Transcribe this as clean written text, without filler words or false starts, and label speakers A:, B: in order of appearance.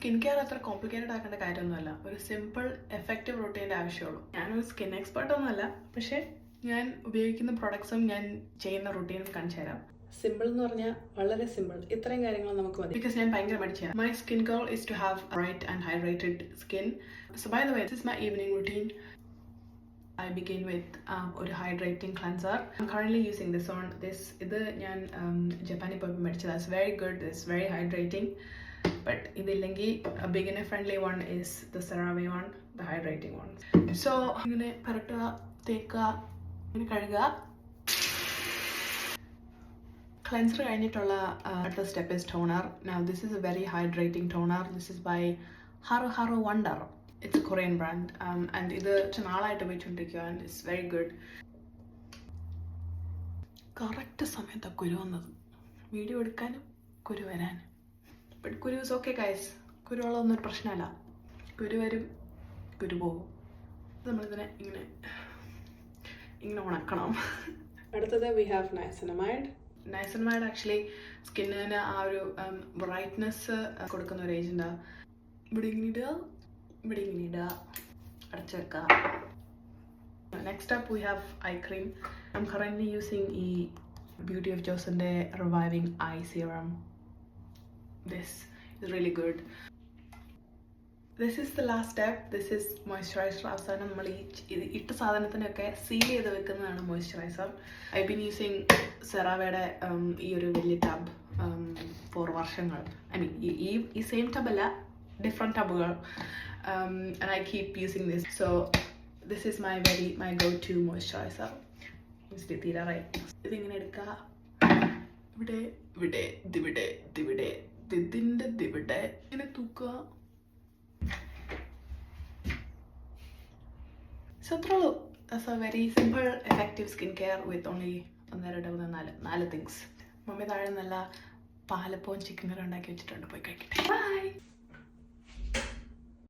A: Skin care അത്ര complicated ആക്കേണ്ട കാര്യമൊന്നുമല്ല. ഒരു സിമ്പിൾ എഫക്റ്റീവ് റൂട്ടീൻ്റെ ആവശ്യമുള്ളൂ. ഞാനൊരു സ്കിൻ എക്സ്പേർട്ട് ഒന്നുമല്ല, പക്ഷേ ഞാൻ ഉപയോഗിക്കുന്ന പ്രൊഡക്ട്സും ഞാൻ ചെയ്യുന്ന റൂട്ടീനും കാണിച്ചു തരാം. സിമ്പിൾ എന്ന് പറഞ്ഞാൽ വളരെ സിമ്പിൾ. ഇത്രയും കാര്യങ്ങൾ നമുക്ക് മതി. ബിക്കോസ് ഞാൻ ഭയങ്കര മടിച്ചാണ്. My skin goal is to have bright and hydrated skin. So by the way, this is my evening routine. I begin with a hydrating cleanser. I'm currently using this on this. This ഞാൻ ജപ്പാനിൽ പോയപ്പോൾ മേടിച്ചത്. It's very good. It's very hydrating. But ഇതില്ലെങ്കിൽ a beginner friendly one is the CeraVe one, the hydrating one. So ഇങ്ങനെ പുരട്ടുക, തേക്കുക, ഇങ്ങനെ കഴുകുക. Cleanser കഴിഞ്ഞിട്ടുള്ള അടുത്ത step is toner. Now this is a very hydrating toner. This is by Haru Haru Wonder. It's a Korean brand and ഇത് നാളായിട്ട് ഉപയോഗിച്ചുകൊണ്ടിരിക്കുക and it's very good. Correct സമയത്താണ് കുരു വന്നത്. വീഡിയോ എടുക്കാനും കുരു വരാനും. ബട്ട് കുരു ഇസ് ഓക്കെ ഗൈസ്. കുരുവുള്ളതൊന്നും ഒരു പ്രശ്നമല്ല. കുരു വരും, കുരു പോകും. നമ്മളിതിനെ ഇങ്ങനെ ഉണക്കണം. അടുത്തത് we have niacinamide. Niacinamide actually സ്കിന്നിന് ആ ഒരു ബ്രൈറ്റ്നെസ് കൊടുക്കുന്ന ഒരു ഏജൻറ്റാണ്. ഇവിടെ ഇങ്ങനെ ഇടുക, അടച്ചു വെക്കുക. Next up we have eye cream. I'm currently using ഈ Beauty of Joseon's Reviving Eye Serum. This is really good. This is the last step. This is moisturizer. അവസാനം നമ്മൾ ഈ ഇട്ട സാധനത്തിനൊക്കെ സീൽ ചെയ്ത് വെക്കുന്നതാണ് മോയ്സ്ചറൈസർ. I've been using CeraVeയുടെ ഈ ഒരു വലിയ ടബ് ഫോർ വർഷങ്ങൾ. ഐ മീൻ ഈ സെയിം ടബല്ല, ഡിഫറെൻറ്റ് ടബുകൾ. And I keep using this. So this is my go-to moisturizer. ഇതിങ്ങനെ എടുക്കുക, ഇവിടെ ഇങ്ങനെ തൂക്കുക. So അത്രേ ഉള്ളൂ. That's a very simple effective skincare with only 4 things. Mummy താഴെ നല്ല പാലപ്പവും ചിക്കൻ കറി ഉണ്ടാക്കി വെച്ചിട്ടുണ്ട്. പോയി കഴിക്കട്ടെ. ബൈ.